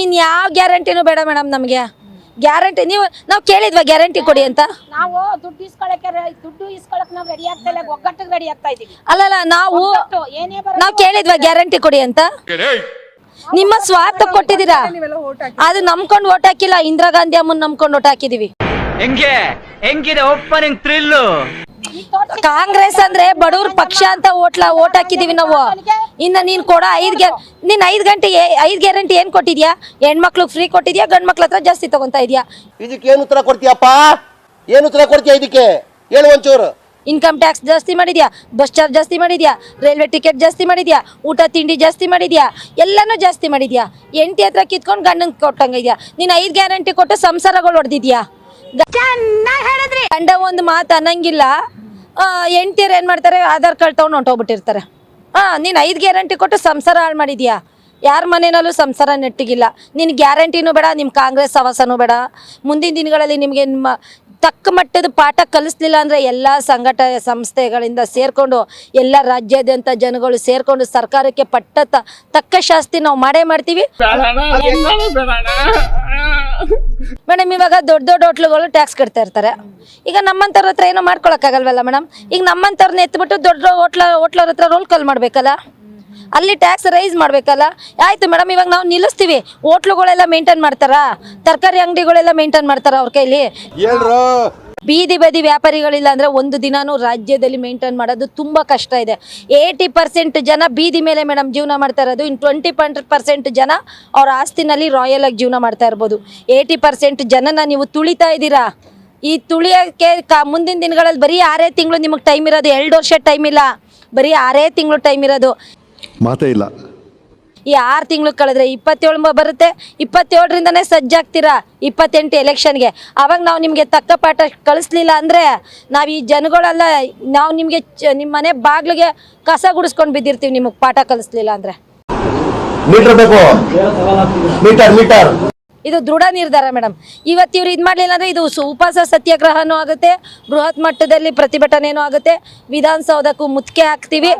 ಇನ್ಯಾವ ಗ್ಯಾರಂಟಿನೂ ಬೇಡ ಮೇಡಮ್ ನಮಗೆ. ಗ್ಯಾರಂಟಿ ನಾವು ಕೇಳಿದ್ವಾ ಗ್ಯಾರಂಟಿ ಕೊಡಿ ಅಂತ? ನಾವು ದುಡ್ಡು ಇಸ್ಕೊಳಕ್ಕೆ ನಾವು ರೆಡಿ ಆಗ್ತಾ ಇಲ್ಲ, ಒಗ್ಗಟ್ಟಿಗೆ ರೆಡಿ ಆಗ್ತಾ ಇದೀವಿ. ಅಲ್ಲಲ್ಲ ನಾವು ಕೇಳಿದ್ವಾ ಗ್ಯಾರಂಟಿ ಕೊಡಿ ಅಂತ? ನಿಮ್ಮ ಸ್ವಾರ್ಥ ಕೊಟ್ಟಿದ್ದೀರಾ, ಅದು ನಂಬ್ಕೊಂಡು ಓಟ್ ಹಾಕಿಲ್ಲ. ಇಂದಿರಾ ಗಾಂಧಿ ಅಮ್ಮನ್ ನಂಬ್ಕೊಂಡು ಓಟ್ ಹಾಕಿದೀವಿ. ಹೆಂಗಿದೆ ಓಪನಿಂಗ್ ಥ್ರಿಲ್ಲು? ಕಾಂಗ್ರೆಸ್ ಅಂದ್ರೆ ಬಡವ್ರ ಪಕ್ಷ ಅಂತ ಓಟ್ ಹಾಕಿದೀವಿ ನಾವು. ಇನ್ನ ನೀನ್ ಕೊಡ ನೀನ್ 5 ಗ್ಯಾರಂಟಿ ಏನ್ ಕೊಟ್ಟಿದ್ಯಾ? ಹೆಣ್ಮಕ್ಳು ಫ್ರೀ ಕೊಟ್ಟಿದ್ಯಾ, ಗಂಡ್ ಮಕ್ಳ ಹತ್ರ ಜಾಸ್ತಿ ತಗೊಂತಾ ಇದೆಯಾ? ಇದಕ್ಕೆ ಏನು ಉತ್ತರ ಕೊಡ್ತೀಯಪ್ಪ? ಏನು ಉತ್ತರ ಕೊಡ್ತೀಯ ಇದಕ್ಕೆ? ಹೇಳು ಒಂಚೂರು. ಇನ್ಕಮ್ ಟ್ಯಾಕ್ಸ್ ಜಾಸ್ತಿ ಮಾಡಿದ್ಯಾ, ಬಸ್ ಚಾರ್ಜ್ ಜಾಸ್ತಿ ಮಾಡಿದ್ಯಾ, ರೈಲ್ವೆ ಟಿಕೆಟ್ ಜಾಸ್ತಿ ಮಾಡಿದ್ಯಾ, ಊಟ ತಿಂಡಿ ಜಾಸ್ತಿ ಮಾಡಿದ್ಯಾ, ಎಲ್ಲಾನು ಜಾಸ್ತಿ ಮಾಡಿದ್ಯಾ. ಹೆಂಡತಿ ಹತ್ರ ಕಿತ್ಕೊಂಡು ಗಂಡನ್ ಕೊಟ್ಟಂಗಿದ್ಯಾ. ನೀನ್ 5 ಗ್ಯಾರಂಟಿ ಕೊಟ್ಟು ಸಂಸಾರಗಳು ಹೊಡೆದಿದ್ಯಾ. ಗಂಡ ಒಂದು ಮಾತು ಅನ್ನಂಗಿಲ್ಲ, ಹೆಂಡತಿಯರು ಏನ್ ಮಾಡ್ತಾರೆ, ಆಧಾರ್ ಕಾರ್ಡ್ ತಗೊಂಡು ಹೊಂಟೋಗ್ಬಿಟ್ಟಿರ್ತಾರೆ. ನೀನ್ 5 ಗ್ಯಾರಂಟಿ ಕೊಟ್ಟು ಸಂಸಾರ ಹಾಳು ಮಾಡಿದ್ಯಾ. ಯಾರ ಮನೆಯಲ್ಲೂ ಸಂಸಾರ ನೆಟ್ಟಿಗಿಲ್ಲ. ನಿನ್ ಗ್ಯಾರಂಟಿನೂ ಬೇಡ, ನಿಮ್ ಕಾಂಗ್ರೆಸ್ ಸವಾಸನೂ ಬೇಡ. ಮುಂದಿನ ದಿನಗಳಲ್ಲಿ ನಿಮ್ಗೆ ತಕ್ಕ ಮಟ್ಟದ ಪಾಠ ಕಲಿಸ್ಲಿಲ್ಲ ಅಂದ್ರೆ ಎಲ್ಲ ಸಂಸ್ಥೆಗಳಿಂದ ಸೇರ್ಕೊಂಡು ಎಲ್ಲ ರಾಜ್ಯಾದ್ಯಂತ ಜನಗಳು ಸೇರ್ಕೊಂಡು ಸರ್ಕಾರಕ್ಕೆ ತಕ್ಕ ಶಾಸ್ತಿ ನಾವು ಮಾಡೇ ಮಾಡ್ತೀವಿ ಮೇಡಮ್. ಇವಾಗ ದೊಡ್ಡ ಹೋಟ್ಲುಗಳು ಟ್ಯಾಕ್ಸ್ ಕಟ್ತಾ ಇರ್ತಾರೆ. ಈಗ ನಮ್ಮಂತವ್ರ ಹತ್ರ ಏನೋ ಮಾಡ್ಕೊಳಕ್ಕಾಗಲ್ವಲ್ಲ ಮೇಡಮ್. ಈಗ ನಮ್ಮಂತವ್ರನ್ನ ಎತ್ಬಿಟ್ಟು ದೊಡ್ಡ ಹೋಟ್ಲವ್ರ ಹತ್ರ ರೋಲ್ ಕಾಲ್ ಮಾಡ್ಬೇಕಲ್ಲ, ಅಲ್ಲಿ ಟ್ಯಾಕ್ಸ್ ರೈಸ್ ಮಾಡ್ಬೇಕಲ್ಲ. ಆಯ್ತು ಮೇಡಮ್, ಇವಾಗ ನಾವು ನಿಲ್ಲಿಸ್ತೀವಿ. ಹೋಟ್ಲುಗಳೆಲ್ಲ ಮೇಂಟೈನ್ ಮಾಡ್ತಾರಾ? ತರಕಾರಿ ಅಂಗಡಿಗಳೆಲ್ಲ ಮೇಂಟೈನ್ ಮಾಡ್ತಾರ ಅವ್ರ ಕೈಲಿ? ಬೀದಿ ಬದಿ ವ್ಯಾಪಾರಿಗಳಿಲ್ಲ ಅಂದ್ರೆ ಒಂದು ದಿನಾನು ರಾಜ್ಯದಲ್ಲಿ ಮೇಂಟೈನ್ ಮಾಡೋದು ತುಂಬಾ ಕಷ್ಟ ಇದೆ. 80% ಜನ ಬೀದಿ ಮೇಲೆ ಮೇಡಮ್ ಜೀವನ ಮಾಡ್ತಾ ಇರೋದು. ಇನ್ನು 20% ಜನ ಅವ್ರ ಆಸ್ತಿನಲ್ಲಿ ರಾಯಲ್ ಆಗಿ ಜೀವನ ಮಾಡ್ತಾ ಇರ್ಬೋದು. 80% ಜನನ ನೀವು ತುಳಿತಾ ಇದ್ದೀರಾ. ಈ ತುಳಿಯೋಕ್ಕೆ ಮುಂದಿನ ದಿನಗಳಲ್ಲಿ ಬರೀ 6 ತಿಂಗಳು ನಿಮಗೆ ಟೈಮ್ ಇರೋದು, 2 ವರ್ಷ ಟೈಮ್ ಇಲ್ಲ, ಬರೀ 6 ತಿಂಗಳು ಟೈಮ್ ಇರೋದು. ಮಾತೇ ಇಲ್ಲ. ಈ 6 ತಿಂಗಳು ಕಳೆದ್ರೆ 27 ಬರುತ್ತೆ. 27ರಿಂದನೇ ಸಜ್ಜಾಗ್ತೀರಾ 28 ಎಲೆಕ್ಷನ್ಗೆ. ಅವಾಗ ನಾವು ನಿಮಗೆ ತಕ್ಕ ಪಾಠ ಕಳಿಸ್ಲಿಲ್ಲ ಅಂದ್ರೆ ನಾವು ಈ ಜನಗಳೆಲ್ಲ ನಾವು ನಿಮಗೆ ನಿಮ್ಮ ಮನೆ ಬಾಗ್ಲಿಗೆ ಕಸ ಗುಡಿಸ್ಕೊಂಡು ಬಿದ್ದಿರ್ತೀವಿ, ನಿಮಗೆ ಪಾಠ ಕಲಿಸ್ಲಿಲ್ಲ ಅಂದ್ರೆ. ಮೀಟರ್ ಬೇಕು, ಮೀಟರ್. ಇದು ದೃಢ ನಿರ್ಧಾರ ಮೇಡಮ್. ಇವತ್ತು ಇವ್ರು ಇದು ಮಾಡಲಿಲ್ಲ ಅಂದ್ರೆ ಇದು ಉಪವಾಸ ಸತ್ಯಾಗ್ರಹನೂ ಆಗುತ್ತೆ, ಬೃಹತ್ ಮಟ್ಟದಲ್ಲಿ ಪ್ರತಿಭಟನೆನೂ ಆಗುತ್ತೆ, ವಿಧಾನಸೌಧಕ್ಕೂ ಮುತ್ತಿಗೆ ಹಾಕ್ತೀವಿ.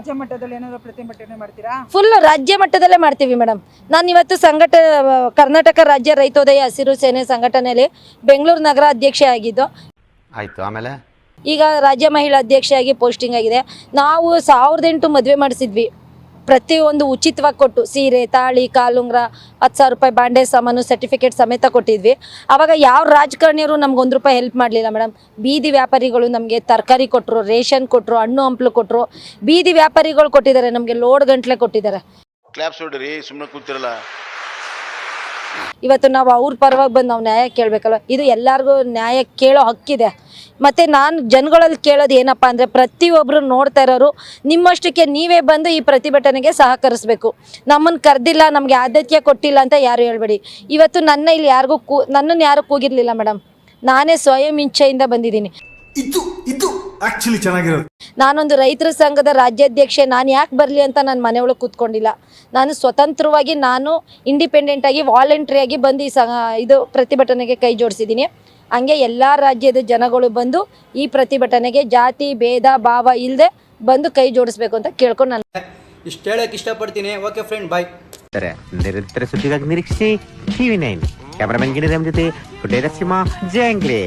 ಫುಲ್ ರಾಜ್ಯ ಮಟ್ಟದಲ್ಲೇ ಮಾಡ್ತೀವಿ ಮೇಡಮ್. ನಾನು ಇವತ್ತು ಕರ್ನಾಟಕ ರಾಜ್ಯ ರೈತೋದಯ ಹಸಿರು ಸೇನೆ ಸಂಘಟನೆಯಲ್ಲಿ ಬೆಂಗಳೂರು ನಗರ ಅಧ್ಯಕ್ಷೆ ಆಗಿದ್ದು. ಆಯ್ತು, ಆಮೇಲೆ ಈಗ ರಾಜ್ಯ ಮಹಿಳಾ ಅಧ್ಯಕ್ಷೆಯಾಗಿ ಪೋಸ್ಟಿಂಗ್ ಆಗಿದೆ. ನಾವು 1008 ಮದುವೆ ಮಾಡಿಸಿದ್ವಿ. ಪ್ರತಿಯೊಂದು ಉಚಿತವಾಗಿ ಕೊಟ್ಟು ಸೀರೆ, ತಾಳಿ, ಕಾಲುಂಗ್ರ, 10,000 ರೂಪಾಯಿ ಬಾಂಡೆ ಸಾಮಾನು, ಸರ್ಟಿಫಿಕೇಟ್ ಸಮೇತ ಕೊಟ್ಟಿದ್ವಿ. ಆವಾಗ ಯಾವ ರಾಜಕಾರಣಿಯರು ನಮ್ಗೆ ₹1 ಹೆಲ್ಪ್ ಮಾಡಲಿಲ್ಲ ಮೇಡಮ್. ಬೀದಿ ವ್ಯಾಪಾರಿಗಳು ನಮಗೆ ತರಕಾರಿ ಕೊಟ್ಟರು, ರೇಷನ್ ಕೊಟ್ಟರು, ಹಣ್ಣು ಹಂಪಲು ಕೊಟ್ಟರು. ಬೀದಿ ವ್ಯಾಪಾರಿಗಳು ಕೊಟ್ಟಿದ್ದಾರೆ, ನಮಗೆ ಲೋಡ್ ಗಂಟ್ಲೆ ಕೊಟ್ಟಿದ್ದಾರೆ. ಇವತ್ತು ನಾವು ಅವ್ರ ಪರವಾಗಿ ಬಂದು ನಾವು ನ್ಯಾಯ ಕೇಳಬೇಕಲ್ವ. ಇದು ಎಲ್ಲರಿಗೂ ನ್ಯಾಯ ಕೇಳೋ ಹಕ್ಕಿದೆ. ಮತ್ತು ನಾನು ಜನಗಳಲ್ಲಿ ಕೇಳೋದು ಏನಪ್ಪ ಅಂದರೆ, ಪ್ರತಿಯೊಬ್ಬರು ನೋಡ್ತಾ ಇರೋರು ನಿಮ್ಮಷ್ಟಕ್ಕೆ ನೀವೇ ಬಂದು ಈ ಪ್ರತಿಭಟನೆಗೆ ಸಹಕರಿಸಬೇಕು. ನಮ್ಮನ್ನು ಕರೆದಿಲ್ಲ, ನಮಗೆ ಆದ್ಯತೆ ಕೊಟ್ಟಿಲ್ಲ ಅಂತ ಯಾರು ಹೇಳ್ಬೇಡಿ. ಇವತ್ತು ಇಲ್ಲಿ ನನ್ನನ್ನು ಯಾರು ಕೂಗಿರಲಿಲ್ಲ ಮೇಡಮ್. ನಾನೇ ಸ್ವಯಂ ಇಚ್ಛೆಯಿಂದ ಬಂದಿದ್ದೀನಿ. ನಾನೊಂದು ರೈತರ ಸಂಘದ ರಾಜ್ಯಾಧ್ಯಕ್ಷೆ. ನಾನು ಯಾಕೆ ಬರಲಿ ಅಂತ ನಾನು ಮನೆಯೊಳಗೆ ಕೂತ್ಕೊಂಡಿಲ್ಲ. ನಾನು ಸ್ವತಂತ್ರವಾಗಿ, ನಾನು ಇಂಡಿಪೆಂಡೆಂಟ್ ಆಗಿ, ವಾಲಂಟ್ರಿಯಾಗಿ ಬಂದು ಇದು ಪ್ರತಿಭಟನೆಗೆ ಕೈ ಜೋಡಿಸಿದ್ದೀನಿ. ಹಂಗೆ ಎಲ್ಲ ರಾಜ್ಯದ ಜನಗಳು ಬಂದು ಈ ಪ್ರತಿಭಟನೆಗೆ ಜಾತಿ ಭೇದ ಭಾವ ಇಲ್ಲದೆ ಬಂದು ಕೈ ಜೋಡಿಸ್ಬೇಕು ಅಂತ ಕೇಳ್ಕೊಂಡು ನಾನು ಇಷ್ಟು ಹೇಳಕ್ಕೆ ಇಷ್ಟಪಡ್ತೀನಿ. ಓಕೆ ಫ್ರೆಂಡ್, ಬಾಯ್. ನಿರಂತರ ಸುದ್ದಿಗಾಗಿ ನಿರೀಕ್ಷಿಸಿ TV9. ಕ್ಯಾಮರಾಮನ್ ಗಿರಿರಾಮ್ ಜೊತೆ ಜಂಗ್ಲಿ.